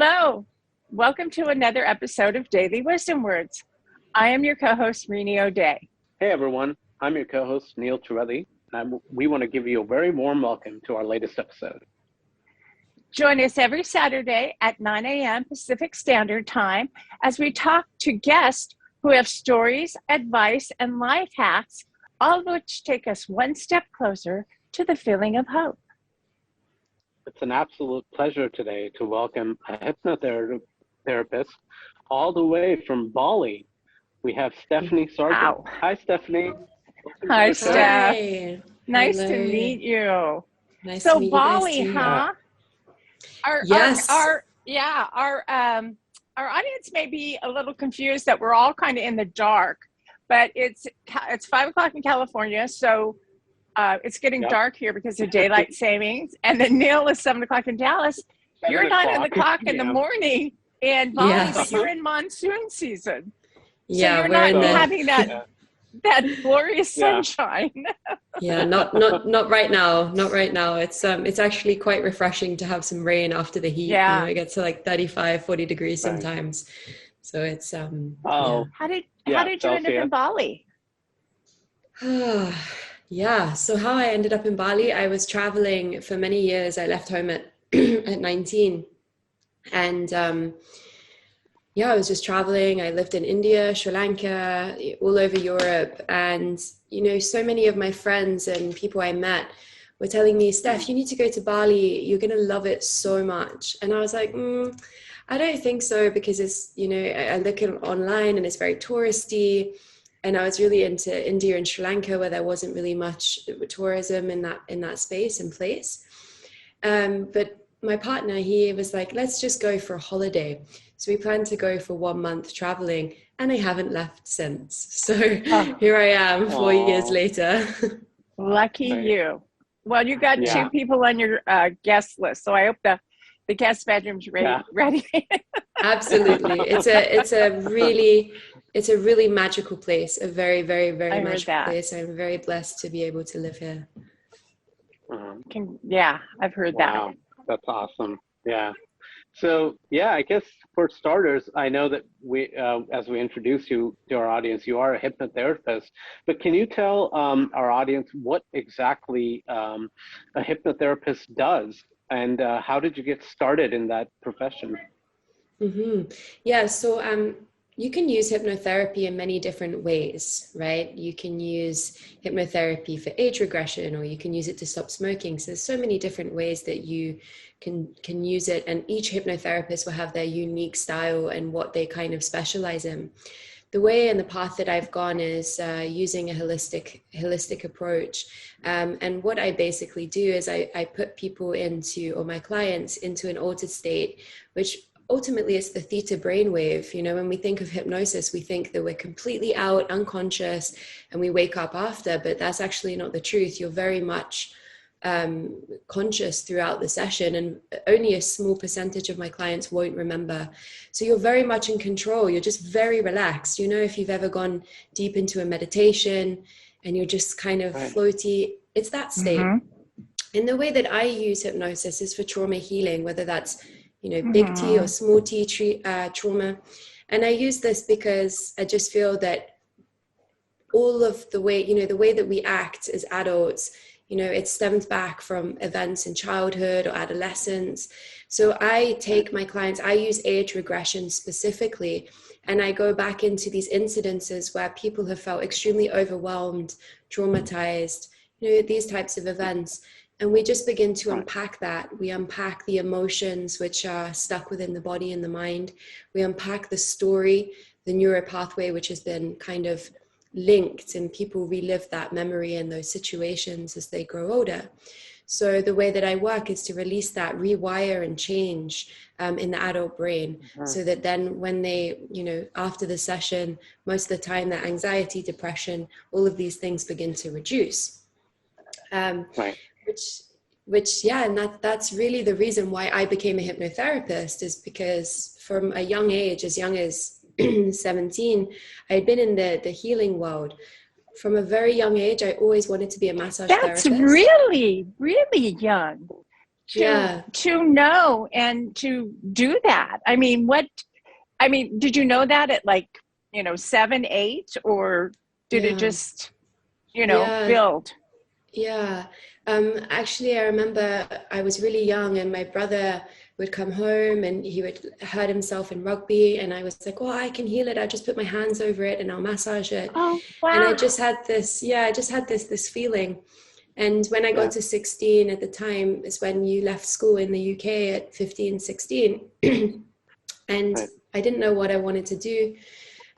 Hello. Welcome to another episode of Daily Wisdom Words. I am your co-host, Rini O'Day. Hey everyone, I'm your co-host, Neil Torelli, and we want to give you a very warm welcome to our latest episode. Join us every Saturday at 9 a.m. Pacific Standard Time as we talk to guests who have stories, advice, and life hacks, all of which take us one step closer to the feeling of hope. It's an absolute pleasure today to welcome a hypnotherapist all the way from Bali. We have Stephanie Sargent. Wow. Hi, Stephanie. Hi, Steph. Hi. Nice Hello. to meet you. Nice So to meet you Bali, guys too. huh? Yes. Our audience may be a little confused that we're all kind of in the dark, but it's 5 o'clock in California, so it's getting dark here because of daylight savings. And then Neil is 7 o'clock in Dallas. You're 9 o'clock in the morning in Bali, but you're in monsoon season. So you're not having that glorious sunshine. Not right now. Not right now. It's actually quite refreshing to have some rain after the heat. Yeah. It gets to like 35, 40 degrees sometimes. So it's How did you end up in Bali? Yeah. So how I ended up in Bali, I was traveling for many years. I left home at 19, and I was just traveling. I lived in India, Sri Lanka, all over Europe. And, so many of my friends and people I met were telling me, Steph, you need to go to Bali. You're going to love it so much. And I was like, I don't think so, because it's, I look at online and it's very touristy. And I was really into India and Sri Lanka, where there wasn't really much tourism in that space and place. But my partner, he was like, let's just go for a holiday. So we planned to go for 1 month traveling, and I haven't left since. So here I am 4 years later. Lucky you. Well, you got two people on your guest list, so I hope the guest bedroom's ready. Absolutely. It's a really magical place, a very, very, very magical place. I'm very blessed to be able to live here. I've heard that. That's awesome. Yeah. So, I guess for starters, I know that we, as we introduce you to our audience, you are a hypnotherapist, but can you tell our audience what exactly a hypnotherapist does, and how did you get started in that profession? Mm-hmm. Yeah. So, you can use hypnotherapy in many different ways, right? You can use hypnotherapy for age regression, or you can use it to stop smoking. So there's so many different ways that you can use it. And each hypnotherapist will have their unique style and what they kind of specialize in. The way and the path that I've gone is using a holistic approach. And what I basically do is I put people or my clients into an altered state, which ultimately it's the theta brainwave. When we think of hypnosis, we think that we're completely out, unconscious, and we wake up after, but that's actually not the truth. You're very much conscious throughout the session, and only a small percentage of my clients won't remember. So you're very much in control. You're just very relaxed. If you've ever gone deep into a meditation and you're just kind of floaty, it's that state. And the way that I use hypnosis is for trauma healing, whether that's big T or small T trauma. And I use this because I just feel that all of the way, the way that we act as adults, it stems back from events in childhood or adolescence. So I take my clients, I use age regression specifically, and I go back into these incidences where people have felt extremely overwhelmed, traumatized, these types of events. And we just begin to unpack that. We unpack the emotions which are stuck within the body and the mind. We unpack the story, the neural pathway, which has been kind of linked, and people relive that memory and those situations as they grow older. So the way that I work is to release that, rewire and change in the adult brain, so that then when they, after the session, most of the time that anxiety, depression, all of these things begin to reduce. And that's really the reason why I became a hypnotherapist, is because from a young age, as young as 17, I had been in the healing world. From a very young age, I always wanted to be a massage therapist. That's really, really young. to know and to do that. I mean, did you know that at like, 7, 8, or did it just, build? Yeah. Actually, I remember I was really young and my brother would come home and he would hurt himself in rugby. And I was like, oh, I can heal it. I just put my hands over it and I'll massage it. Oh, wow. And I just had this feeling. And when I got to 16 at the time is when you left school in the UK at 15, 16. And I didn't know what I wanted to do.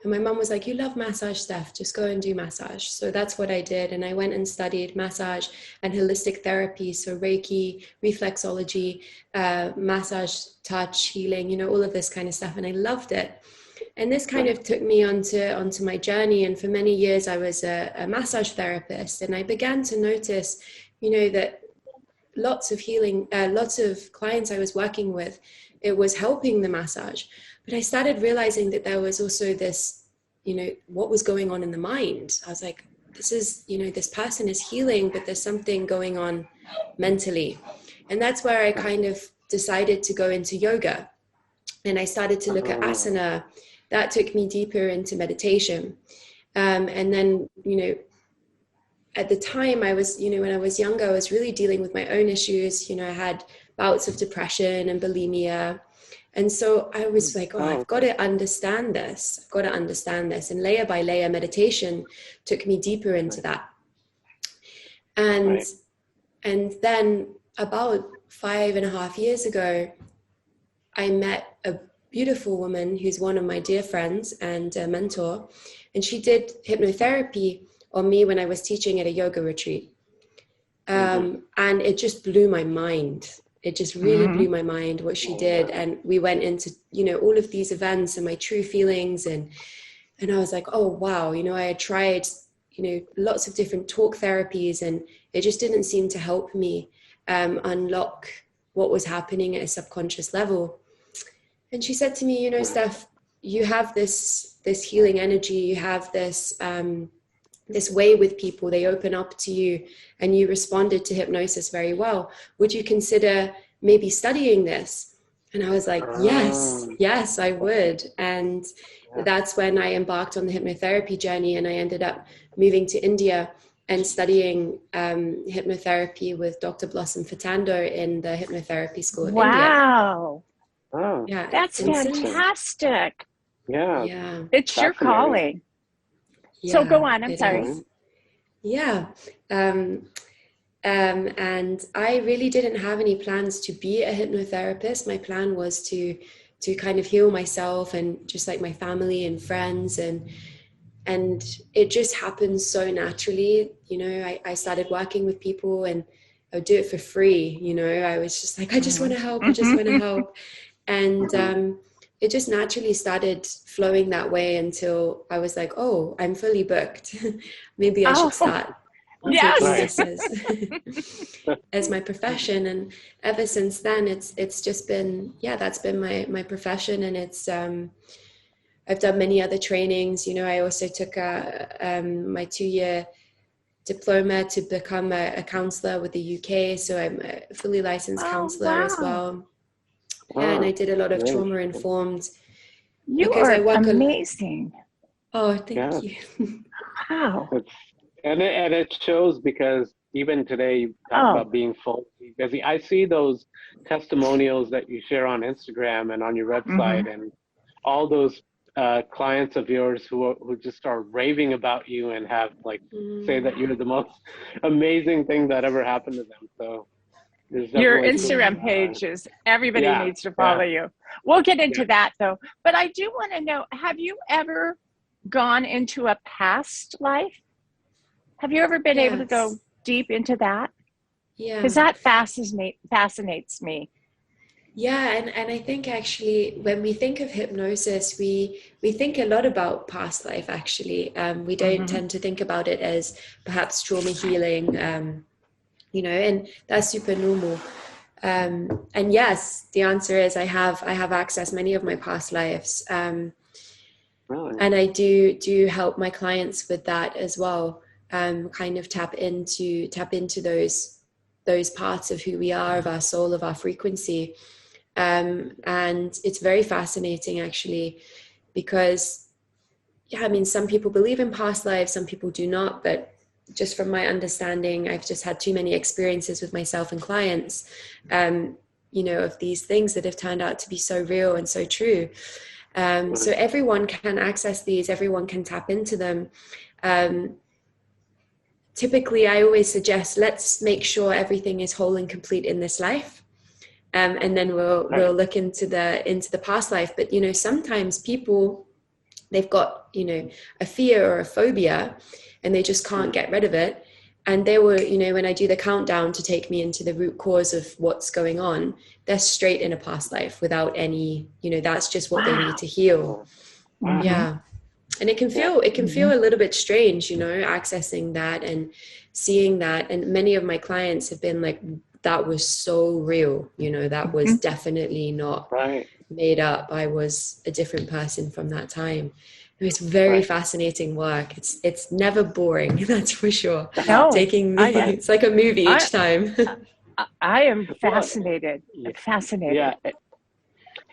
And my mom was like, you love massage, Steph, just go and do massage. So that's what I did. And I went and studied massage and holistic therapy. So Reiki, reflexology, massage, touch, healing, all of this kind of stuff. And I loved it. And this kind of took me onto my journey. And for many years, I was a massage therapist. And I began to notice, that lots of clients I was working with, it was helping the massage. But I started realizing that there was also this, what was going on in the mind. I was like, this is, this person is healing, but there's something going on mentally. And that's where I kind of decided to go into yoga. And I started to look at asana. That took me deeper into meditation. And then, at the time I was, when I was younger, I was really dealing with my own issues. I had bouts of depression and bulimia. And so I was like, I've got to understand this. I've got to understand this. And layer by layer meditation took me deeper into that. And then about 5.5 years ago, I met a beautiful woman who's one of my dear friends and a mentor. And she did hypnotherapy on me when I was teaching at a yoga retreat. And it just blew my mind. It just really blew my mind what she did. And we went into, all of these events and my true feelings. And I was like, oh, wow. I had tried, lots of different talk therapies and it just didn't seem to help me unlock what was happening at a subconscious level. And she said to me, Steph, you have this healing energy. You have this way with people. They open up to you and you responded to hypnosis very well. Would you consider maybe studying this? And I was like, yes, I would. And that's when I embarked on the hypnotherapy journey. And I ended up moving to India and studying hypnotherapy with Dr. Blossom Fernando in the hypnotherapy school in India. Wow. Oh, yeah, that's fantastic. Yeah. It's your calling. So go on. I'm sorry. Yeah. And I really didn't have any plans to be a hypnotherapist. My plan was to kind of heal myself and just like my family and friends. And it just happened so naturally. I started working with people and I would do it for free. I was just like, I just want to help. I just want to help. And it just naturally started flowing that way until I was like, oh, I'm fully booked. Maybe I should start taking this as my profession. And ever since then, it's just been, that's been my profession. And it's, I've done many other trainings. I also took my 2-year diploma to become a counselor with the UK. So I'm a fully licensed counselor as well. And I did a lot of trauma informed. You are amazing. Thank you. Wow. And it shows, because even today you talk about being fully busy. I see those testimonials that you share on Instagram and on your website, and all those clients of yours who just are raving about you and have say that you're the most amazing thing that ever happened to them. So your Instagram page is, everybody needs to follow you. We'll get into that though. But I do want to know, have you ever gone into a past life? Have you ever been able to go deep into that? Yeah. Because that fascinates me. Yeah, and I think actually when we think of hypnosis, we think a lot about past life actually. We don't tend to think about it as perhaps trauma healing, and that's super normal. And yes, the answer is I have accessed many of my past lives. Really? And I do help my clients with that as well. Kind of tap into those parts of who we are, of our soul, of our frequency. And it's very fascinating, actually, because, yeah, I mean, some people believe in past lives, some people do not, but just from my understanding, I've just had too many experiences with myself and clients, you know, of these things that have turned out to be so real and so true. So everyone can access these, everyone can tap into them. Typically, I always suggest, let's make sure everything is whole and complete in this life. And then we'll look into the past life. But, you know, sometimes people, they've got, you know, a fear or a phobia and they just can't get rid of it. And they were, you know, when I do the countdown to take me into the root cause of what's going on, they're straight in a past life without any, you know, that's just what they need to heal. Yeah. And it can feel a little bit strange, you know, accessing that and seeing that. And many of my clients have been like, that was so real, you know, that was definitely not made up. I was a different person from that time. It's very fascinating work. It's never boring, that's for sure. No, Taking me, it's like a movie each time. I am fascinated. Fascinated. Yeah.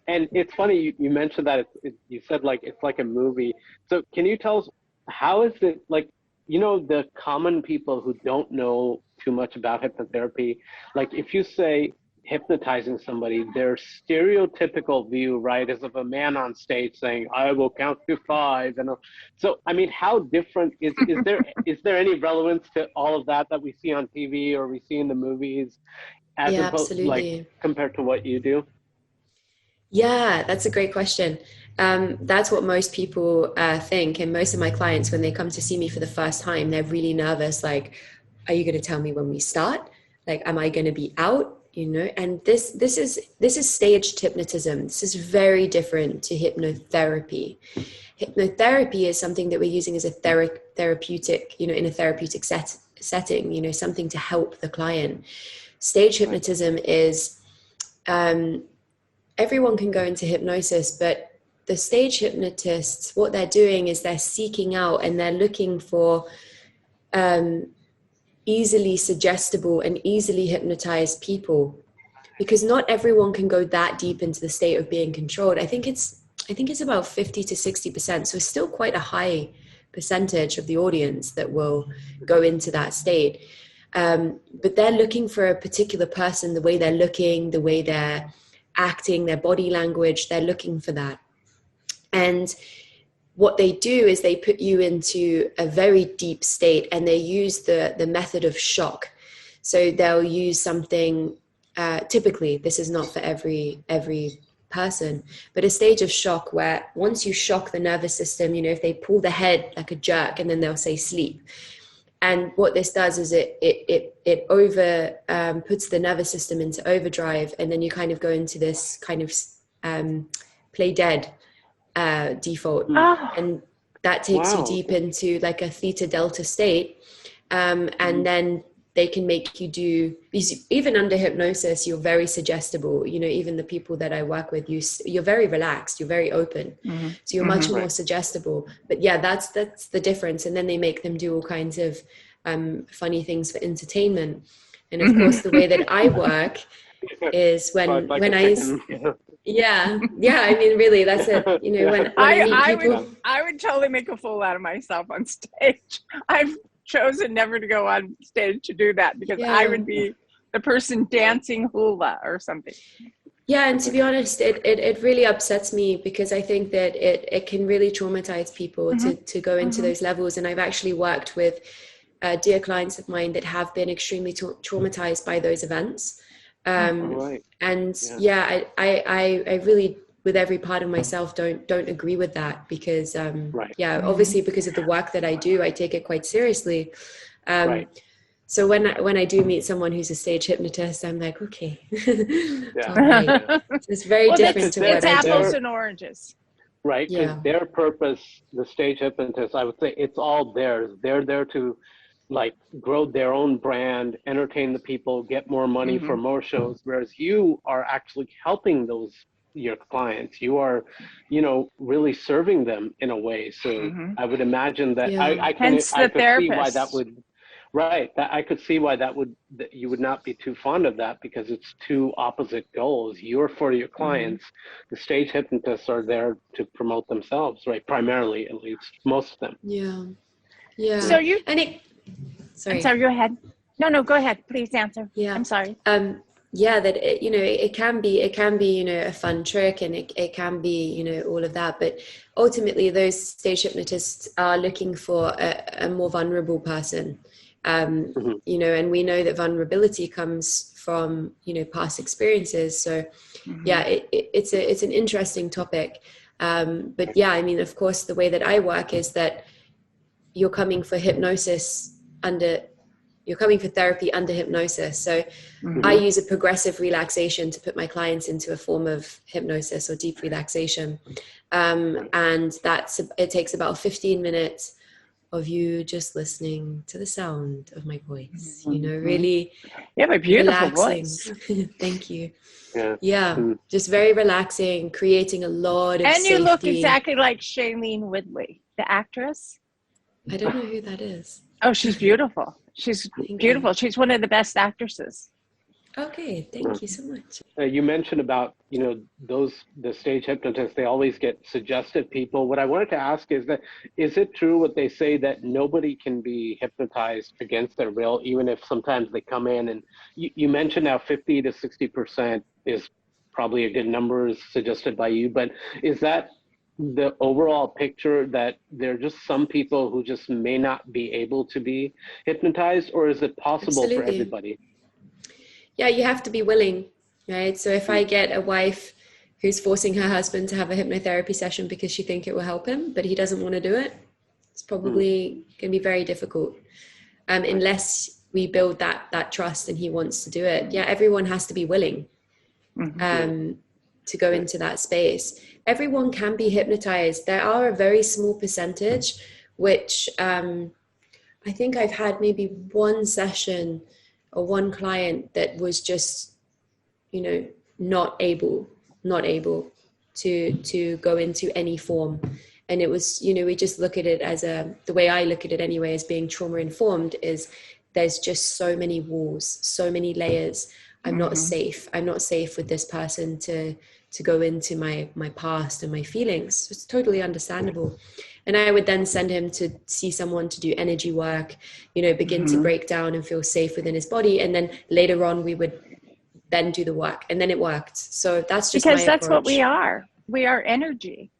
And it's funny you mentioned that you said like it's like a movie. So can you tell us, how is it, like, you know, the common people who don't know too much about hypnotherapy, like if you say hypnotizing somebody, their stereotypical view, right, is of a man on stage saying, "I will count to 5," and so I mean, how different is there any relevance to all of that we see on TV or we see in the movies, as opposed, absolutely, like, compared to what you do? Yeah, that's a great question. That's what most people think. And most of my clients, when they come to see me for the first time, they're really nervous. Like, are you going to tell me when we start? Like, am I going to be out? You know, and this is staged hypnotism. This is very different to hypnotherapy. Hypnotherapy is something that we're using as a therapeutic, you know, in a therapeutic setting, you know, something to help the client. Stage hypnotism is, everyone can go into hypnosis, but the stage hypnotists, what they're doing is they're seeking out and they're looking for easily suggestible and easily hypnotized people, because not everyone can go that deep into the state of being controlled. I think it's about 50 to 60%. So it's still quite a high percentage of the audience that will go into that state. But they're looking for a particular person, the way they're looking, the way they're acting, their body language, they're looking for that. And what they do is they put you into a very deep state, and they use the method of shock. So they'll use something, typically, this is not for every person, but a stage of shock where once you shock the nervous system, you know, if they pull the head like a jerk, and then they'll say sleep. And what this does is it over puts the nervous system into overdrive, and then you kind of go into this kind of play dead default, and that takes you deep into like a theta delta state, and then they can make you do, even under hypnosis, you're very suggestible. You know, even the people that I work with, you're very relaxed, you're very open, so you're much more suggestible. But yeah, that's the difference. And then they make them do all kinds of funny things for entertainment. And of course, the way that I work is when I I mean, really, that's it. You know, when I meet people, I would totally make a fool out of myself on stage. I've chosen never to go on stage to do that, because I would be the person dancing hula or something. Yeah, and to be honest, it really upsets me, because I think that it can really traumatize people to go into those levels. And I've actually worked with dear clients of mine that have been extremely traumatized by those events. And I really, with every part of myself, don't agree with that, because obviously because of the work that I do, I take it quite seriously. So when I do meet someone who's a stage hypnotist, I'm like, okay, all right. It's very different to what I do. It's apples and oranges. Right, because their purpose, the stage hypnotist, I would say it's all theirs. They're there to like grow their own brand, entertain the people, get more money for more shows, whereas you are actually helping your clients. You are, you know, really serving them in a way. So I would imagine that I could see why that would, Right. That, I could see why that you would not be too fond of that, because it's two opposite goals. You're for your clients. The stage hypnotists are there to promote themselves, right? Primarily, at least, most of them. Yeah. Yeah. So you, And it, sorry. I'm sorry, go ahead. No, go ahead. Please answer. Yeah. I'm sorry. Yeah, that it, you know, it can be, you know, a fun trick, and it can be, you know, all of that. But ultimately, those stage hypnotists are looking for a more vulnerable person. You know, and we know that vulnerability comes from, you know, past experiences. So yeah, it's an interesting topic. But yeah, I mean, of course, the way that I work is that you're coming for therapy under hypnosis. So I use a progressive relaxation to put my clients into a form of hypnosis or deep relaxation. And it takes about 15 minutes of you just listening to the sound of my voice, you know, really you have a beautiful relaxing. voice. Thank you. Yeah. Just very relaxing, creating a lot of And safety. you look exactly like Shailene Woodley, the actress. I don't know who that is. Oh, she's beautiful. She's beautiful. She's one of the best actresses. Okay, thank you so much. You mentioned about, you know, the stage hypnotists, they always get suggestive people. What I wanted to ask is it true what they say that nobody can be hypnotized against their will, even if sometimes they come in and you mentioned now 50 to 60% is probably a good number, is suggested by you, but is that the overall picture, that there are just some people who just may not be able to be hypnotized, or is it possible for everybody? Yeah, you have to be willing, right? So if I get a wife who's forcing her husband to have a hypnotherapy session because she thinks it will help him, but he doesn't want to do it, it's probably going to be very difficult, unless we build that trust and he wants to do it. Yeah, everyone has to be willing to go into that space. Everyone can be hypnotized. There are a very small percentage, which I think I've had maybe one session or one client that was just, you know, not able to go into any form. And it was, you know, we just look at it as the way I look at it anyway, as being trauma informed, is there's just so many walls, so many layers. I'm not safe with this person to go into my past and my feelings. It's totally understandable. And I would then send him to see someone to do energy work, you know, begin to break down and feel safe within his body. And then later on, we would then do the work, and then it worked. So that's just because that's approach. what we are. We are energy.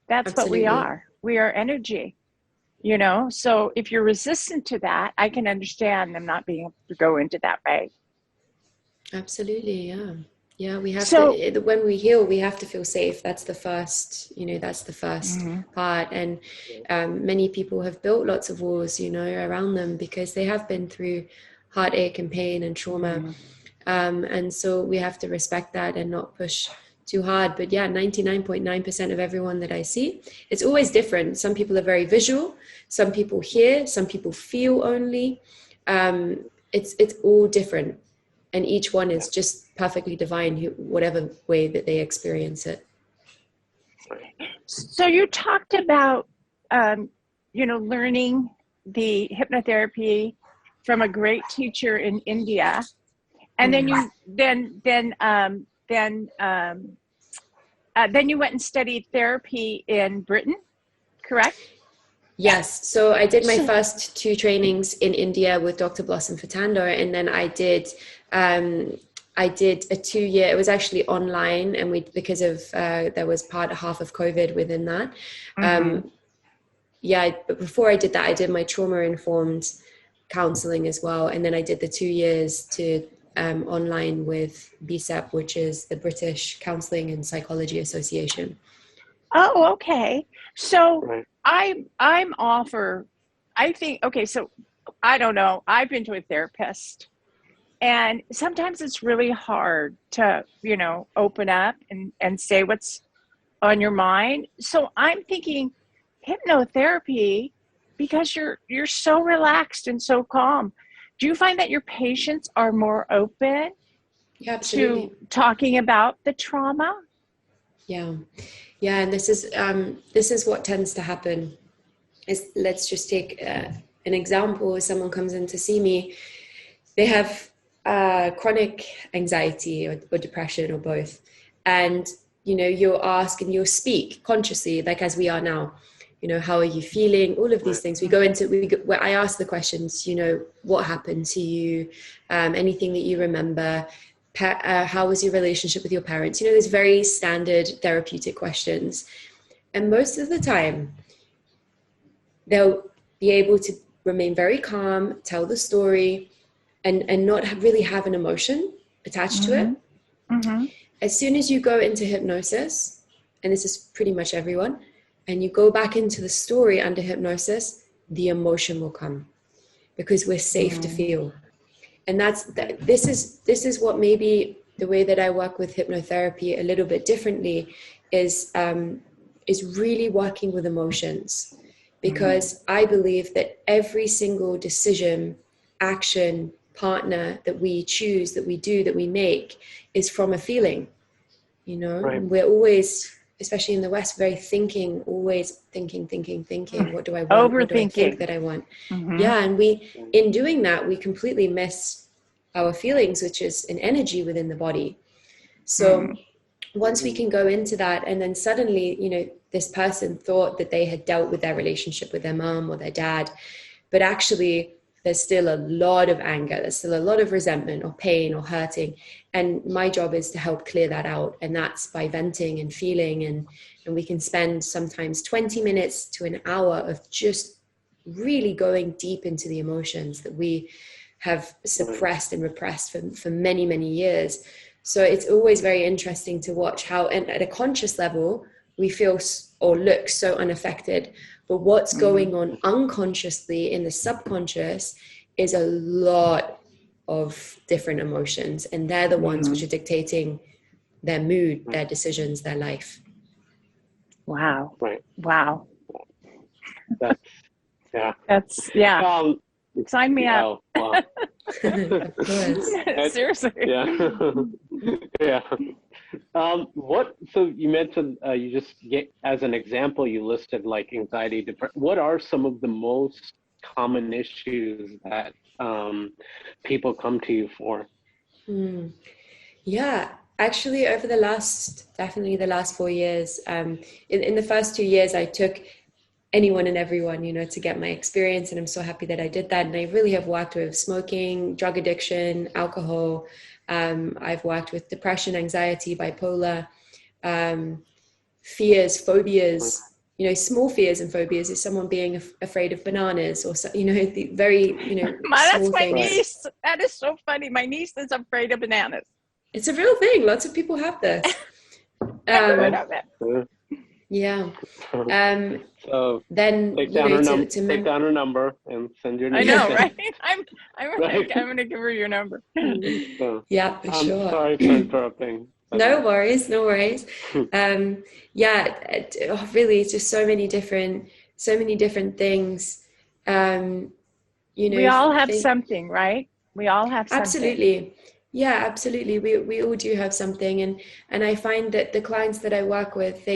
That's Absolutely. what we are. We are energy, you know? So if you're resistant to that, I can understand them not being able to go into that way. Absolutely. Yeah. Yeah, we have to, when we heal, we have to feel safe. That's the first, you know, part. And many people have built lots of walls, you know, around them because they have been through heartache and pain and trauma. And so we have to respect that and not push too hard. But yeah, 99.9% of everyone that I see, it's always different. Some people are very visual, some people hear, some people feel only. It's all different. And each one is just perfectly divine, whatever way that they experience it. So you talked about, you know, learning the hypnotherapy from a great teacher in India, and then you then you went and studied therapy in Britain, correct? Yes. So I did my first 2 trainings in India with Dr. Blossom Fatando, and then I did a 2-year, it was actually online, and because of there was half of COVID within that. But before I did that, I did my trauma informed counseling as well, and then I did the 2 years to online with BSEP, which is the British Counseling and Psychology Association. Oh, okay. So I'm all for, I think, okay, so I don't know. I've been to a therapist, and sometimes it's really hard to, you know, open up and say what's on your mind. So I'm thinking hypnotherapy, because you're so relaxed and so calm. Do you find that your patients are more open to talking about the trauma? Yeah. And this is what tends to happen. Is let's just take an an example is someone comes in to see me, they have chronic anxiety or depression or both. And, you know, you'll ask and you'll speak consciously, like as we are now, you know, how are you feeling? All of these things. Where I ask the questions, you know, what happened to you? Anything that you remember? How was your relationship with your parents? You know, there's very standard therapeutic questions. And most of the time, they'll be able to remain very calm, tell the story, and not really have an emotion attached to it. Mm-hmm. As soon as you go into hypnosis, and this is pretty much everyone, and you go back into the story under hypnosis, the emotion will come because we're safe to feel. And this is what maybe the way that I work with hypnotherapy a little bit differently is really working with emotions, because I believe that every single decision, action, partner that we choose, that we do, that we make is from a feeling, you know. Right. We're always, especially in the West, very always thinking, what do I want? What do I think that I want? Yeah. And in doing that, we completely miss our feelings, which is an energy within the body. So once we can go into that, and then suddenly, you know, this person thought that they had dealt with their relationship with their mom or their dad, but actually there's still a lot of anger, there's still a lot of resentment or pain or hurting. And my job is to help clear that out. And that's by venting and feeling. And we can spend sometimes 20 minutes to an hour of just really going deep into the emotions that we have suppressed and repressed for many, many years. So it's always very interesting to watch how, and at a conscious level, we feel or look so unaffected. But what's going on unconsciously in the subconscious is a lot of different emotions. And they're the ones which are dictating their mood, their decisions, their life. Wow. Right. Wow. That's Sign me up. Wow. Of course. Seriously. Yeah. So you mentioned you just get, as an example, you listed like anxiety, depression. What are some of the most common issues that people come to you for? Yeah, actually, over definitely the last 4 years, in the first 2 years, I took anyone and everyone, you know, to get my experience. And I'm so happy that I did that. And I really have worked with smoking, drug addiction, alcohol. I've worked with depression, anxiety, bipolar, fears, phobias, you know, small fears and phobias is someone being afraid of bananas or, you know, the very, you know, That's my niece. That is so funny. My niece is afraid of bananas. It's a real thing. Lots of people have this. Yeah. So then take down her number and send your name. I know, right? I'm gonna give her your number. Yeah, for sure. I'm sorry for interrupting. No worries. Really, it's just so many different things. You know, we all have something, right? We all have something. Absolutely. Yeah, absolutely. We all do have something. And I find that the clients that I work with,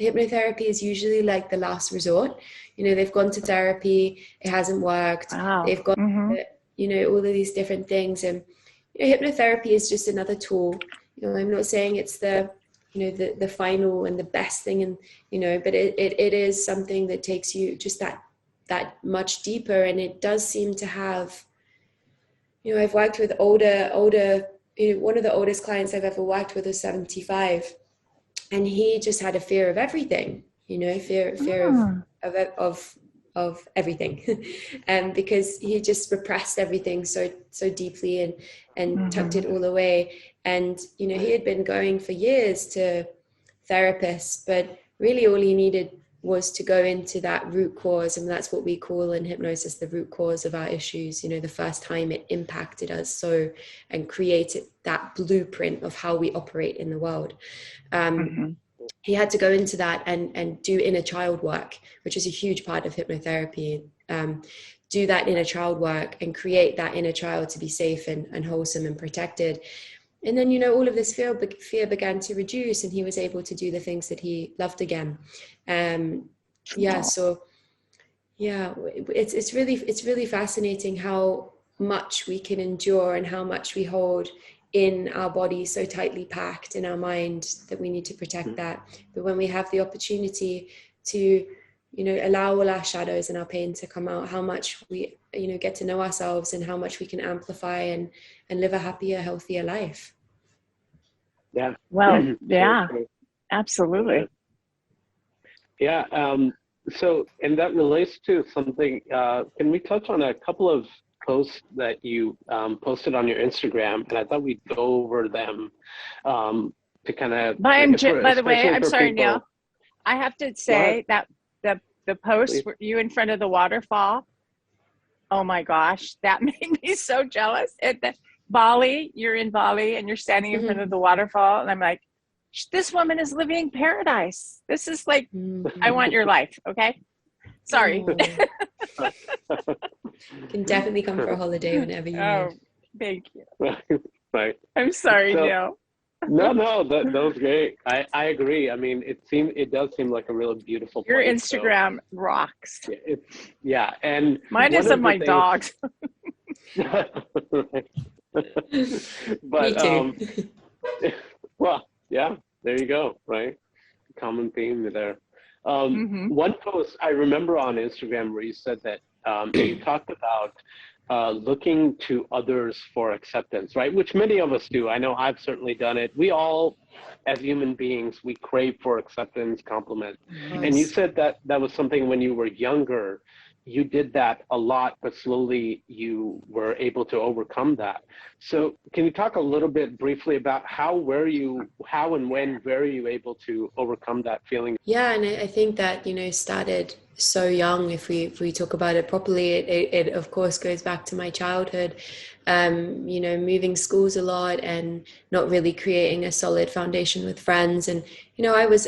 hypnotherapy is usually like the last resort. You know, they've gone to therapy, it hasn't worked. Wow. They've got, you know, all of these different things. And you know, hypnotherapy is just another tool. You know, I'm not saying it's the final and the best thing, and, you know, but it is something that takes you just that much deeper. And it does seem to have, you know, I've worked with older, you know, one of the oldest clients I've ever worked with is 75. And he just had a fear of everything, you know, fear of everything, and because he just repressed everything so deeply and tucked it all away. And you know, he had been going for years to therapists, but really all he needed was to go into that root cause, and that's what we call in hypnosis the root cause of our issues. You know, the first time it impacted us so, and created that blueprint of how we operate in the world. He had to go into that and do inner child work, which is a huge part of hypnotherapy. Do that inner child work and create that inner child to be safe and wholesome and protected. And then, you know, all of this fear began to reduce, and he was able to do the things that he loved again. So Yeah, it's really fascinating how much we can endure and how much we hold in our body so tightly packed in our mind that we need to protect that. But when we have the opportunity to, allow all our shadows and our pain to come out, how much we, get to know ourselves and how much we can amplify and live a happier, healthier life. Yeah. Well, yeah, absolutely. Yeah. So, and that relates to something, can we touch on a couple of posts that you posted on your Instagram? And I thought we'd go over them to kind of, by the way, I'm sorry, Neil. I have to say that the post were you in front of the waterfall. Oh my gosh, that made me so jealous. Bali, you're in Bali and you're standing in front of the waterfall, and I'm like, this woman is living paradise. This is like, I want your life. Okay, sorry. You can definitely come for a holiday whenever you need. Thank you. Right. I'm sorry, Neil. No, that was great. I agree. I mean, it does seem like a really beautiful place. Your Instagram rocks. And mine is of my dogs. But well, yeah, there you go, right? Common theme there. One post I remember on Instagram where you said that you talked about looking to others for acceptance, right? Which many of us do. I know I've certainly done it. We all, as human beings, we crave for acceptance, compliment. Nice. And you said that was something when you were younger, you did that a lot, but slowly you were able to overcome that. So can you talk a little bit briefly about how and when were you able to overcome that feeling? Yeah, and I think that, started so young. If we talk about it properly, it of course goes back to my childhood, moving schools a lot and not really creating a solid foundation with friends. And,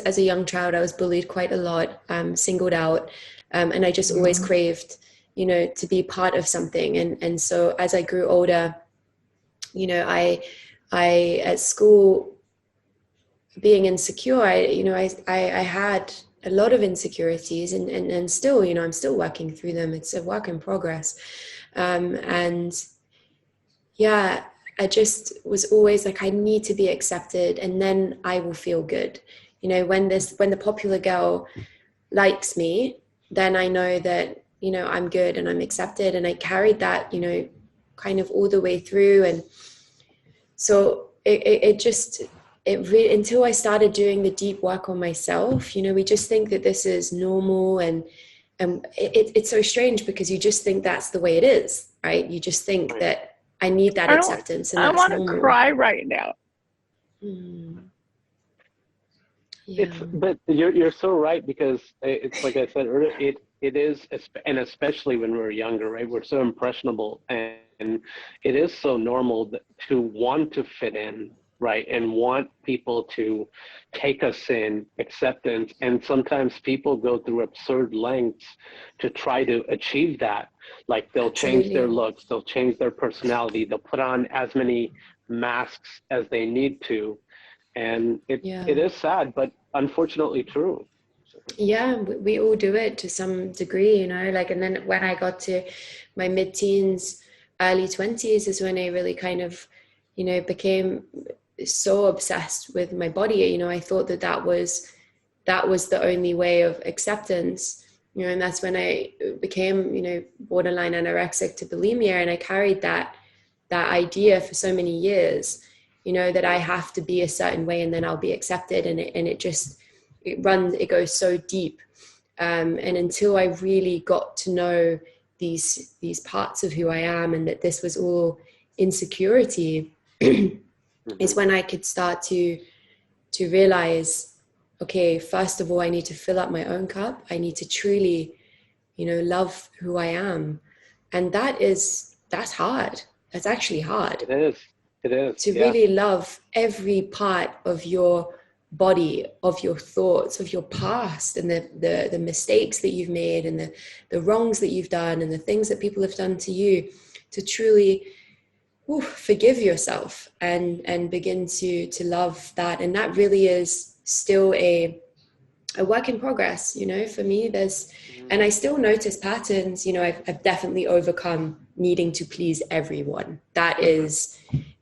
as a young child, I was bullied quite a lot, singled out. And I just always craved, to be part of something. And so as I grew older, I at school, being insecure, I had a lot of insecurities and still, I'm still working through them. It's a work in progress. And yeah, I just was always like, I need to be accepted and then I will feel good. When the popular girl likes me, then I know that, I'm good and I'm accepted. And I carried that, kind of all the way through. And so until I started doing the deep work on myself, we just think that this is normal. And it's so strange because you just think that's the way it is, right? You just think that I need that acceptance. And I want to cry right now. Yeah. But you're so right, because it's like I said earlier, it is, and especially when we're younger, right? We're so impressionable, and it is so normal to want to fit in, right? And want people to take us in, acceptance. And sometimes people go through absurd lengths to try to achieve that. Like they'll change their looks, they'll change their personality, they'll put on as many masks as they need to. And it is sad, but unfortunately true. Yeah, we all do it to some degree, and then when I got to my mid-teens, early 20s is when I really kind of, became so obsessed with my body. I thought that was the only way of acceptance, and that's when I became, borderline anorexic to bulimia. And I carried that idea for so many years, that I have to be a certain way and then I'll be accepted. And it goes so deep. And until I really got to know these parts of who I am, and that this was all insecurity, is when I could start to realize, okay, first of all, I need to fill up my own cup. I need to truly, love who I am. And that's hard. That's actually hard. It is. To really love every part of your body, of your thoughts, of your past, and the mistakes that you've made, and the wrongs that you've done, and the things that people have done to you, to truly forgive yourself and begin to love that. And that really is still a a work in progress, you know. For me, and I still notice patterns, you know. I've definitely overcome needing to please everyone. That is,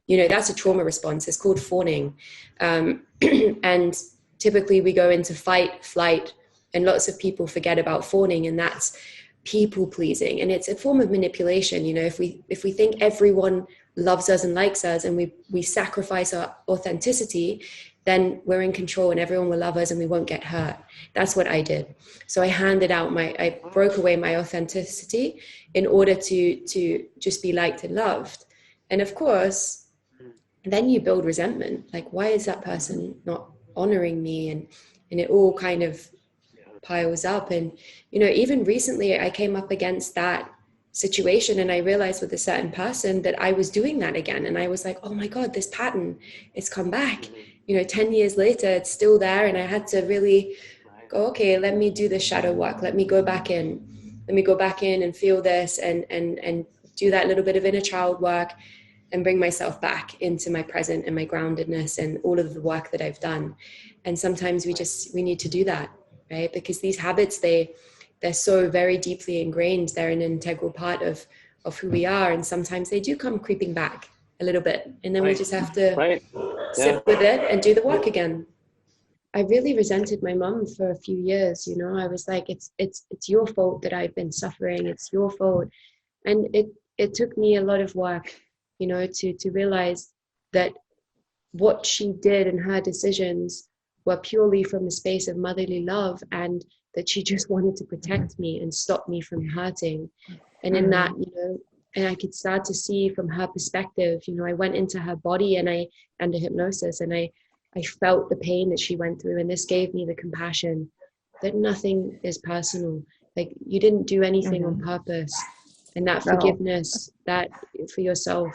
you know, that's a trauma response. It's called fawning. And typically we go into fight, flight, and lots of people forget about fawning, and that's people pleasing. And it's a form of manipulation. You know, if we think everyone loves us and likes us, and we sacrifice our authenticity, then we're in control and everyone will love us and we won't get hurt. That's what I did. So I broke away my authenticity in order to just be liked and loved. And of course, then you build resentment. Like, why is that person not honoring me? And it all kind of piles up. And, you know, even recently I came up against that situation, and I realized with a certain person that I was doing that again. And I was like, oh my God, this pattern, it's come back. You know, 10 years later, it's still there. And I had to really go, okay, let me do the shadow work. Let me go back in and feel this and do that little bit of inner child work and bring myself back into my present and my groundedness and all of the work that I've done. And sometimes we need to do that, right? Because these habits, they're so very deeply ingrained. They're an integral part of who we are. And sometimes they do come creeping back a little bit. And then we just have to sit with it and do the work again. I really resented my mom for a few years. You know, I was like, it's your fault that I've been suffering. It's your fault. And it took me a lot of work, you know, to realize that what she did and her decisions were purely from a space of motherly love, and that she just wanted to protect me and stop me from hurting. And in that, you know, and I could start to see from her perspective, you know, I went into her body under hypnosis, and I felt the pain that she went through. And this gave me the compassion that nothing is personal. Like, you didn't do anything on purpose. And that forgiveness, that for yourself,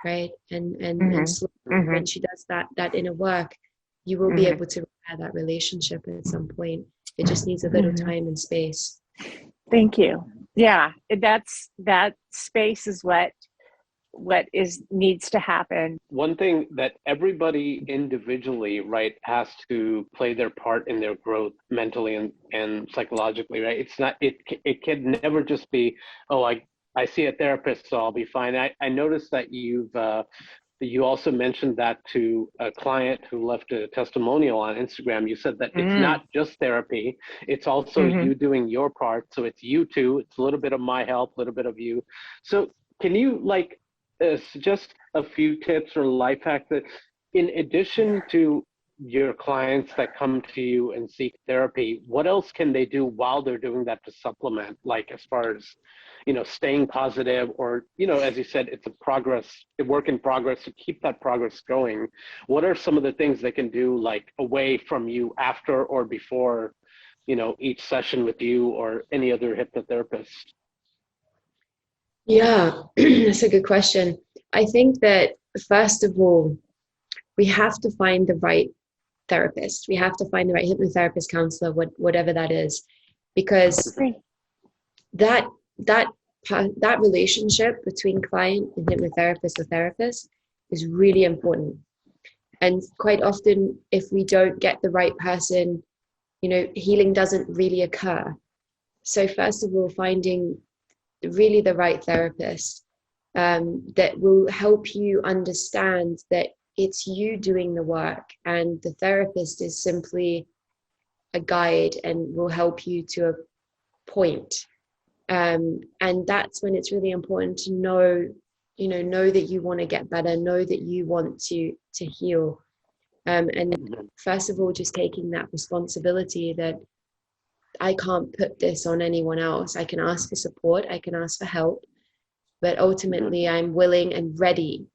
right? And slowly, when she does that inner work, you will be able to repair that relationship at some point. It just needs a little time and space. Thank you. Yeah, that space is what needs to happen. One thing that everybody individually, right, has to play their part in their growth mentally and psychologically, right? It's not, it can never just be, oh, I see a therapist, so I'll be fine. I noticed that you also mentioned that to a client who left a testimonial on Instagram. You said that it's not just therapy, it's also you doing your part. So it's you too. It's a little bit of my help, a little bit of you. So can you suggest a few tips or life hacks that, in addition to your clients that come to you and seek therapy, what else can they do while they're doing that to supplement, like as far as, you know, staying positive, or, you know, as you said, it's a work in progress, to keep that progress going? What are some of the things they can do, like away from you, after or before, you know, each session with you or any other hypnotherapist? Yeah, that's a good question. I think that first of all, we have to find the right therapist. We have to find the right hypnotherapist, counselor, whatever that is, because that relationship between client and hypnotherapist or therapist is really important. And quite often, if we don't get the right person, you know, healing doesn't really occur. So first of all, finding really the right therapist that will help you understand that it's you doing the work, and the therapist is simply a guide and will help you to a point. And that's when it's really important to know that you want to get better, know that you want to heal. And first of all, just taking that responsibility that I can't put this on anyone else. I can ask for support, I can ask for help, but ultimately I'm willing and ready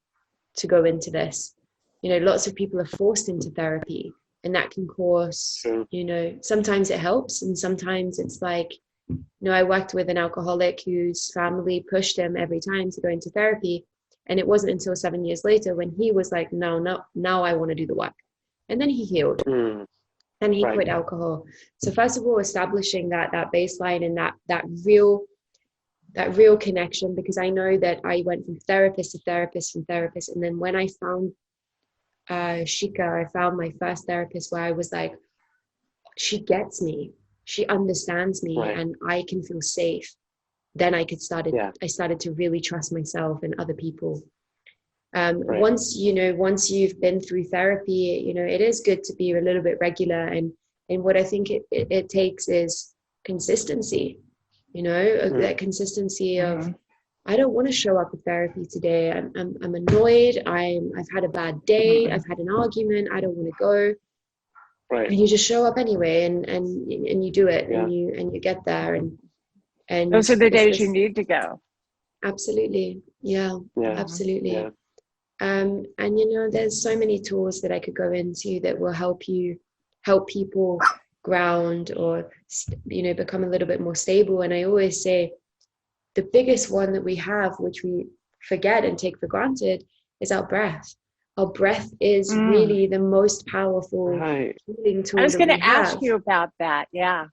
to go into this. You know, lots of people are forced into therapy, and that can cause, you know, sometimes it helps, and sometimes it's like, you know, I worked with an alcoholic whose family pushed him every time to go into therapy. And it wasn't until 7 years later when he was like, no, now I want to do the work. And then he healed. And he quit alcohol. So first of all, establishing that baseline and that real connection, because I know that I went from therapist to therapist and therapist. And then when I found Shika, I found my first therapist where I was like, she gets me, she understands me, and I can feel safe, then I started to really trust myself and other people. Once you've been through therapy, it is good to be a little bit regular, and what I think it takes is consistency, that consistency of, I don't want to show up at therapy today. I'm annoyed. I've had a bad day. I've had an argument. I don't want to go. Right. And you just show up anyway, and you do it, and you get there, and those are the days you need to go. Absolutely. Yeah. Absolutely. Yeah. And there's so many tools that I could go into that will help people ground, or become a little bit more stable. And I always say the biggest one that we have, which we forget and take for granted, is our breath. Our breath is really the most powerful healing tool. I was going to ask you about that. Yeah.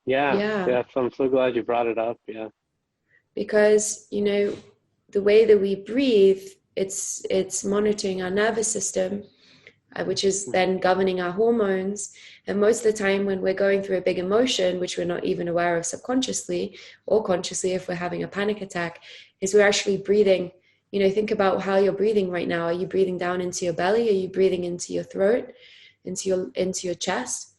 So I'm so glad you brought it up. Yeah. Because, the way that we breathe, it's monitoring our nervous system, which is then governing our hormones. And most of the time when we're going through a big emotion, which we're not even aware of subconsciously or consciously, if we're having a panic attack, is we're actually breathing. Think about how you're breathing right now. Are you breathing down into your belly? Are you breathing into your throat, into your chest?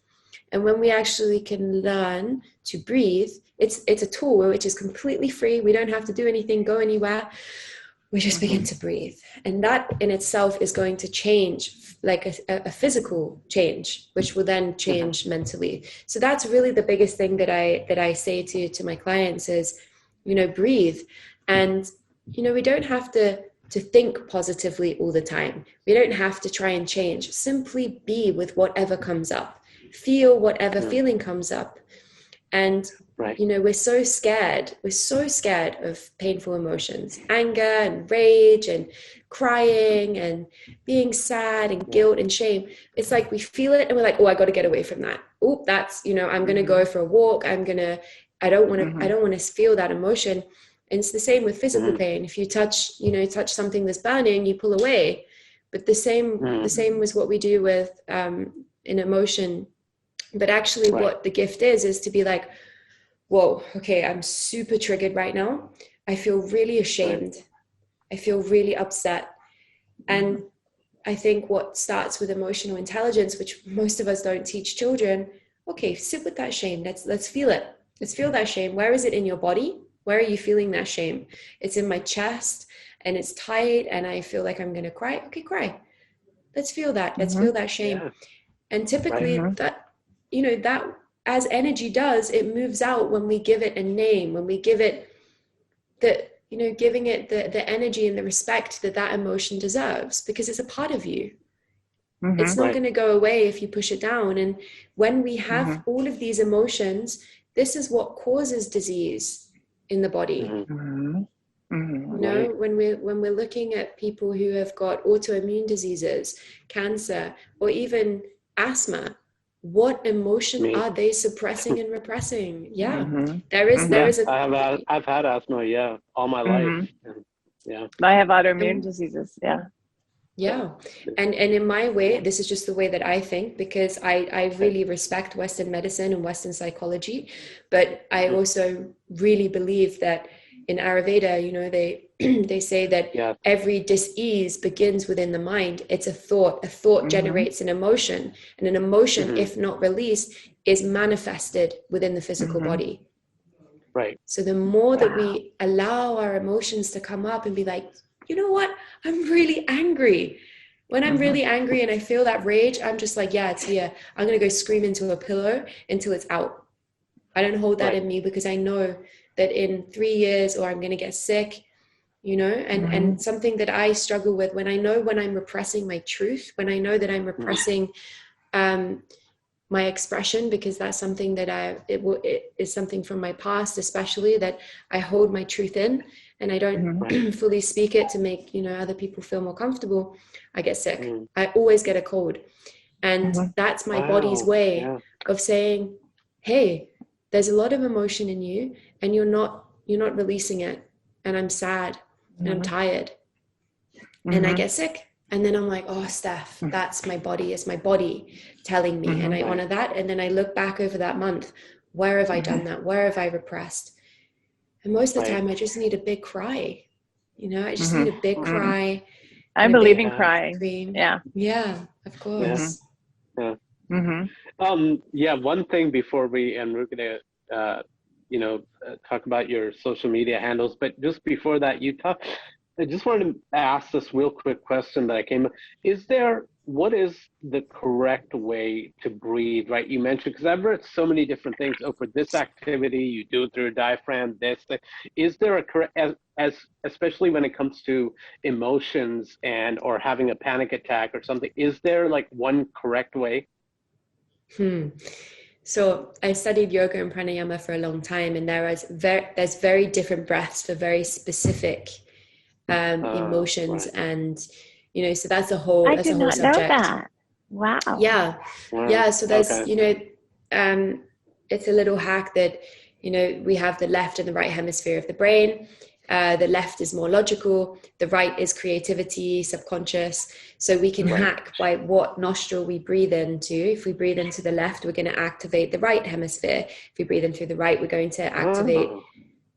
And when we actually can learn to breathe, it's a tool which is completely free. We don't have to do anything, go anywhere. We just begin to breathe. And that in itself is going to change, like a physical change, which will then change mentally. So that's really the biggest thing that I say to my clients is, breathe. And, we don't have to think positively all the time. We don't have to try and change. Simply be with whatever comes up. Feel whatever feeling comes up. And we're so scared of painful emotions, anger and rage and crying and being sad and guilt and shame. It's like we feel it and we're like, oh, I got to get away from that. Oh, that's, I'm going to go for a walk. I don't want to feel that emotion. And it's the same with physical pain. If you touch something that's burning, you pull away. But the same was what we do with an emotion. But actually what the gift is to be like, whoa, okay, I'm super triggered right now. I feel really ashamed. I feel really upset. And I think what starts with emotional intelligence, which most of us don't teach children, okay, sit with that shame. Let's feel it. Let's feel that shame. Where is it in your body? Where are you feeling that shame? It's in my chest and it's tight and I feel like I'm going to cry. Okay, cry. Let's feel that. Let's feel that shame. Yeah. And typically that as energy does, it moves out when we give it a name, when we give it giving it the energy and the respect that emotion deserves, because it's a part of you. It's not going to go away if you push it down. And when we have all of these emotions, this is what causes disease in the body. When we're looking at people who have got autoimmune diseases, cancer, or even asthma, what emotion are they suppressing and repressing? There is I've had asthma all my life. I have autoimmune diseases. And in my way, this is just the way that I think, because I really respect Western medicine and Western psychology, but I also really believe that in Ayurveda, they say that every dis-ease begins within the mind. It's a thought. A thought generates an emotion, and an emotion, if not released, is manifested within the physical body. Right. So the more that we allow our emotions to come up and be like, you know what? I'm really angry. When I'm really angry and I feel that rage, I'm just like, it's here. I'm going to go scream into a pillow until it's out. I don't hold that in me, because I know that in 3 years, or I'm going to get sick, and something that I struggle with when I'm repressing my truth, when I know that I'm repressing my expression, because that's something that it is something from my past, especially, that I hold my truth in and I don't fully speak it to make, other people feel more comfortable. I get sick. I always get a cold. And that's my body's way of saying, hey, there's a lot of emotion in you and you're not releasing it. And I'm sad and I'm tired and I get sick. And then I'm like, oh, Steph, that's my body. It's my body telling me. And I honor that. And then I look back over that month. Where have I done that? Where have I repressed? And most of the time, I just need a big cry. You know, I just need a big cry. I believe in crying. Scream. Yeah. Yeah, of course. Yeah. Yeah. One thing before we're going to, talk about your social media handles, but just before that, I just wanted to ask this real quick question that I came up. What is the correct way to breathe, right? You mentioned, because I've read so many different things. Oh, for this activity, you do it through your diaphragm, this. Is there a correct, especially when it comes to emotions or having a panic attack or something, is there like one correct way? So I studied yoga and pranayama for a long time, and there's very different breaths for very specific emotions, and so that's a whole subject. I did not know that. Wow. Yeah. So there's it's a little hack that we have the left and the right hemisphere of the brain. The left is more logical, the right is creativity, subconscious. So we can hack by what nostril we breathe into. If we breathe into the left, we're going to activate the right hemisphere. If we breathe in through the right, we're going to activate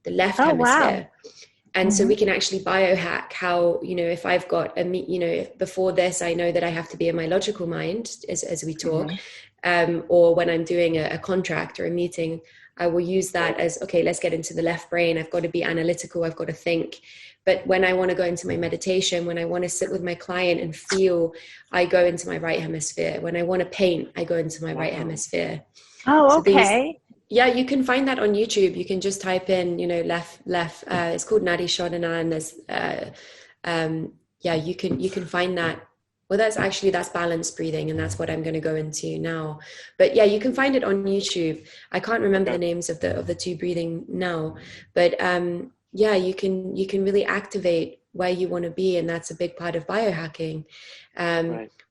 the left hemisphere. Wow. And so we can actually biohack how, if I've got before this, I know that I have to be in my logical mind as we talk, or when I'm doing a contract or a meeting, I will use that as, okay, let's get into the left brain. I've got to be analytical. I've got to think. But when I want to go into my meditation, when I want to sit with my client and feel, I go into my right hemisphere. When I want to paint, I go into my right hemisphere. Oh, okay. Yeah, you can find that on YouTube. You can just type in, left. It's called Nadi Shodhana, and there's, you can find that. Well, that's balanced breathing, and that's what I'm going to go into now. But yeah, you can find it on YouTube. I can't remember the names of the two breathing now, but you can really activate where you want to be, and that's a big part of biohacking.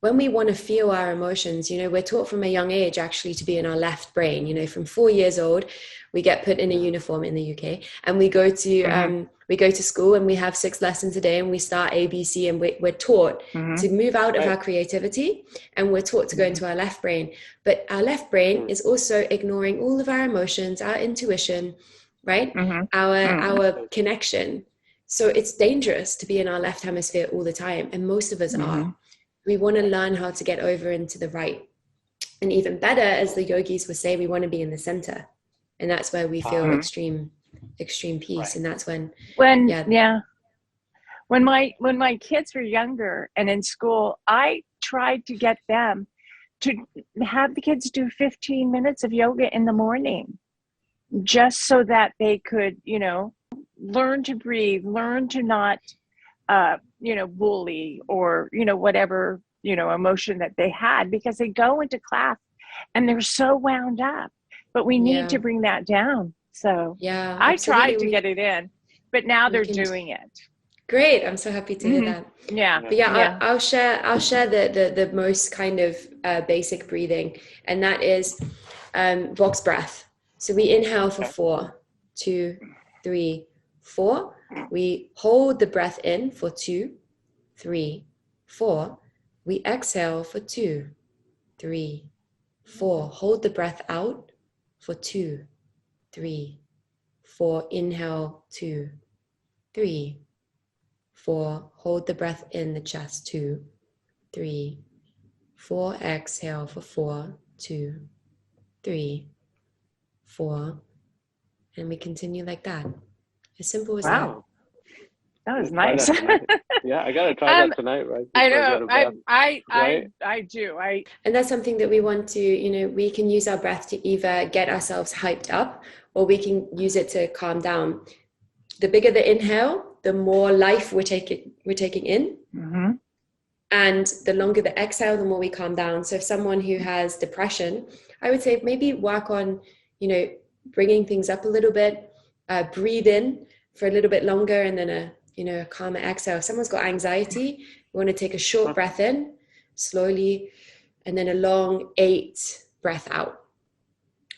When we want to feel our emotions, we're taught from a young age actually to be in our left brain. From 4 years old, we get put in a uniform in the UK, and we go to school, and we have 6 lessons a day, and we start ABC, and we're taught to move out of our creativity, and we're taught to go into our left brain. But our left brain is also ignoring all of our emotions, our intuition, right? Our connection. So it's dangerous to be in our left hemisphere all the time, and most of us are. We want to learn how to get over into the right. And even better, as the yogis would say, we want to be in the center. And that's where we feel extreme peace. And that's when my kids were younger and in school, I tried to get them to have the kids do 15 minutes of yoga in the morning, just so that they could, learn to breathe, learn to not bully or, whatever, emotion that they had, because they go into class and they're so wound up, but we need to bring that down. So I tried to get it in, but now they're doing it. Great. I'm so happy to hear that. Yeah. But I'll share the most kind of basic breathing, and that is box breath. So we inhale for 4, 2, 3, 4. We hold the breath in for 2, 3, 4. We exhale for 2, 3, 4. Hold the breath out for 2, 3, 4. Inhale 2, 3, 4. Hold the breath in the chest 2, 3, 4. Exhale for 4, 2, 3, 4. And we continue like that. As simple as that. That was nice. Yeah, I gotta try that tonight, right? I know. I do. And that's something that we want to, we can use our breath to either get ourselves hyped up, or we can use it to calm down. The bigger the inhale, the more life we're taking in. And the longer the exhale, the more we calm down. So if someone who has depression, I would say maybe work on, bringing things up a little bit, breathe in for a little bit longer, and then a calmer exhale. If someone's got anxiety, we want to take a short breath in slowly, and then a long 8 breath out.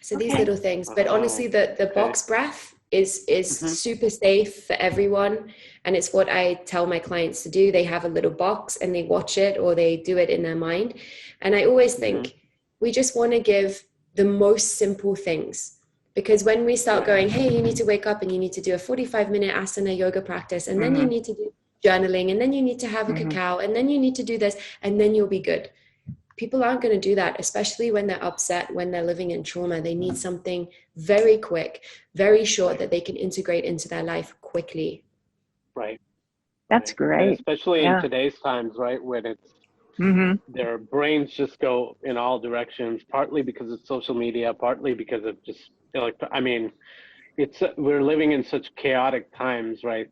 So these little things, but honestly, the box breath is super safe for everyone. And it's what I tell my clients to do. They have a little box and they watch it, or they do it in their mind. And I always think we just want to give the most simple things, because when we start going, hey, you need to wake up and you need to do a 45-minute asana yoga practice, and then you need to do journaling, and then you need to have a cacao, and then you need to do this, and then you'll be good. People aren't going to do that, especially when they're upset, when they're living in trauma. They need something very quick, very short, that they can integrate into their life quickly. Right. That's great. And especially in today's times, right, when it's their brains just go in all directions, partly because of social media, partly because of just we're living in such chaotic times, right,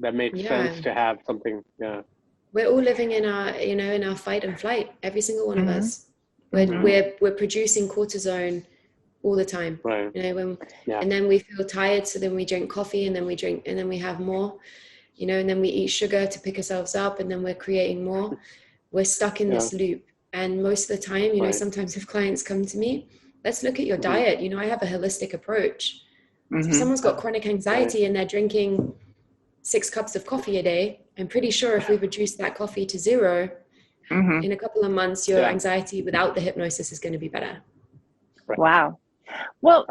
that makes sense to have something. We're all living in our fight and flight, every single one of us. We're producing cortisone all the time, right? And then we feel tired, so then we drink coffee, and then we have more, and then we eat sugar to pick ourselves up, and then we're creating more. We're stuck in this loop. And most of the time, sometimes if clients come to me, let's look at your diet. I have a holistic approach. So if someone's got chronic anxiety and they're drinking 6 cups of coffee a day, I'm pretty sure if we reduce that coffee to 0, in a couple of months, your anxiety without the hypnosis is going to be better. Right. Wow. Well,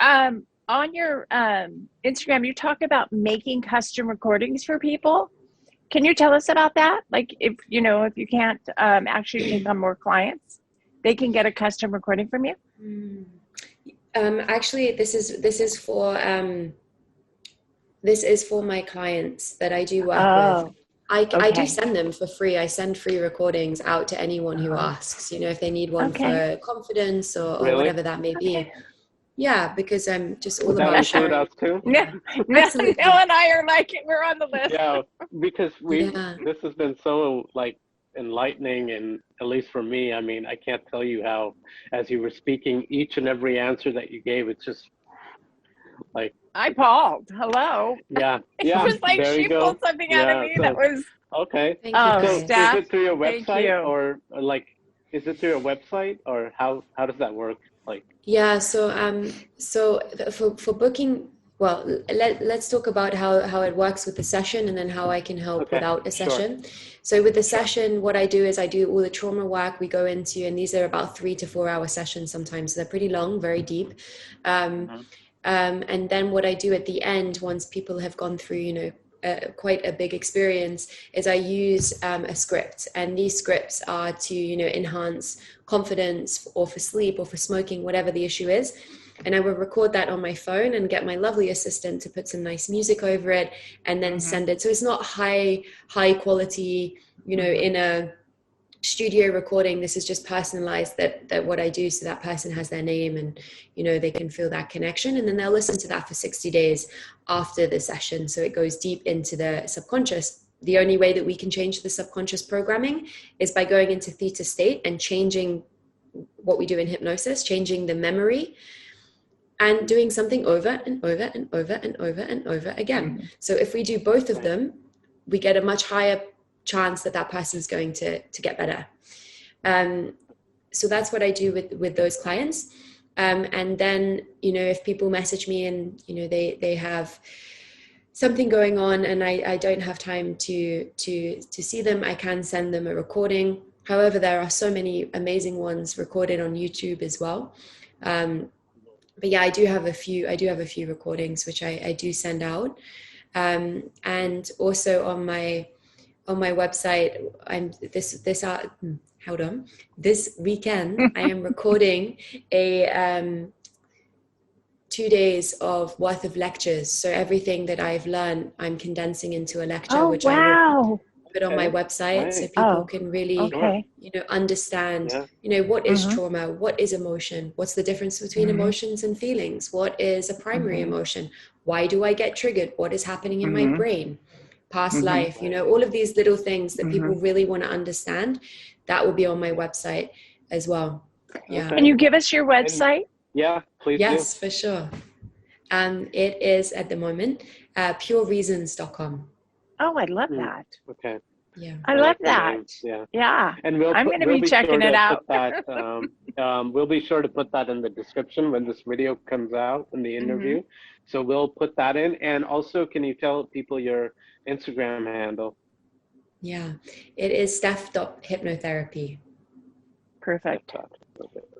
on your Instagram, you talk about making custom recordings for people. Can you tell us about that? Like, if you can't actually take on more clients, they can get a custom recording from you? Actually, this is for my clients that I do work with. I do send them for free. I send free recordings out to anyone who asks, if they need one for confidence or whatever that may be. Yeah, because I'm just all about sharing. Us too? Yeah, Neil and I are we're on the list. Yeah, because this has been so enlightening, and at least for me, I can't tell you how, as you were speaking, each and every answer that you gave, it's just I pauled. Hello. Yeah. It was like she pulled something out of me that was okay. Thank you. So is it through your website, or is it through your website, or how does that work? Yeah. So for booking, well, let's talk about how it works with the session, and then how I can help without a session. Sure. So with the session, what I do is I do all the trauma work we go into, and these are about 3 to 4 hour sessions sometimes. So they're pretty long, very deep. And then what I do at the end, once people have gone through, quite a big experience, is I use a script. And these scripts are to, enhance confidence, or for sleep, or for smoking, whatever the issue is. And I will record that on my phone and get my lovely assistant to put some nice music over it, and then send it. So it's not high quality, in a studio recording. This is just personalized, that what I do, so that person has their name, and they can feel that connection, and then they'll listen to that for 60 days after the session. So it goes deep into the subconscious. The only way that we can change the subconscious programming is by going into theta state and changing what we do in hypnosis, changing the memory, and doing something over and over and over and over and over again. So if we do both of them, we get a much higher chance that person's going to get better. So that's what I do with those clients. And then, if people message me and, they have something going on and I don't have time to see them, I can send them a recording. However, there are so many amazing ones recorded on YouTube as well. But yeah, I do have a few recordings, which I do send out. And also on my website, this weekend, I am recording a 2 days of worth of lectures. So everything that I've learned, I'm condensing into a lecture, I will put on my website, so people can really, understand, what is trauma, what is emotion, what's the difference between emotions and feelings, what is a primary emotion, why do I get triggered, what is happening in my brain, past life, all of these little things that people really want to understand. That will be on my website as well. Yeah. Can you give us your website? Yeah, please. Yes, for sure. It is at the moment purereasons.com. Oh, I love that. Okay. Yeah. I I love like the that. name. Yeah. Yeah. And I'm going to be checking it out. We'll be sure to put that in the description when this video comes out in the interview. So we'll put that in. And also, can you tell people your Instagram handle? Yeah, it is staff.hypnotherapy. Perfect.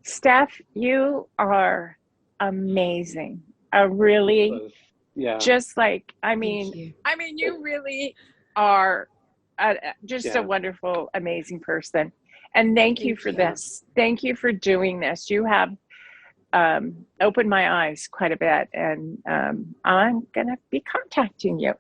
Steph, you are amazing. Really, Yeah. just like, Thank you. you really are just a wonderful, amazing person. And thank you for this. Thank you for doing this. You have opened my eyes quite a bit, and I'm going to be contacting you.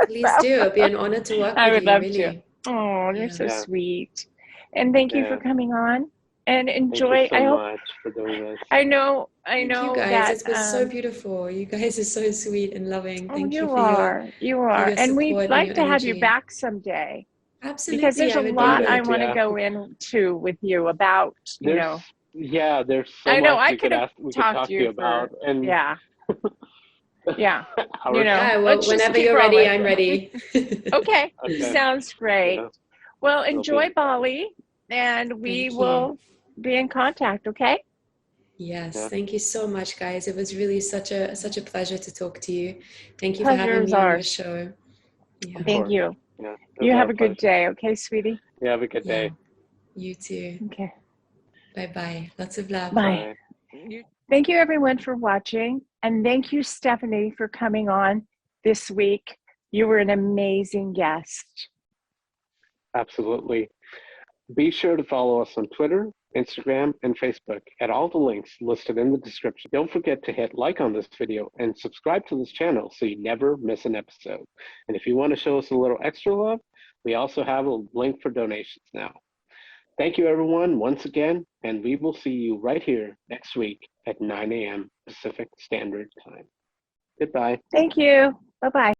Please do. It'll be an honor to work with you. I would love really. to. Oh, you're so sweet. And thank you for coming on. And enjoy. Thank you so much for doing this. I know Thank you guys. that It's been so beautiful. You guys are so sweet and loving. Thank you for you are. And we'd like to have you back someday. Absolutely. Because there's a lot I want to go into with you about, Yeah, there's so I know much we could talk to you about. And yeah. Well, whenever you're ready, I'm ready. Okay. Sounds great. Yeah. Well, enjoy Bali, and we will be in contact, okay? Yes, thank you so much, guys. It was really such a pleasure to talk to you. Thank you for having me on your show. Yeah. Thank you. Yeah, you have a good day, okay, sweetie? You have a good day. You too. Okay. Bye-bye. Lots of love. Bye. Thank you, everyone, for watching. And thank you, Stephanie, for coming on this week. You were an amazing guest. Absolutely. Be sure to follow us on Twitter, Instagram, and Facebook at all the links listed in the description. Don't forget to hit like on this video and subscribe to this channel so you never miss an episode. And if you want to show us a little extra love, we also have a link for donations now. Thank you, everyone, once again, and we will see you right here next week at 9 a.m. Pacific Standard Time. Goodbye. Thank you. Bye-bye.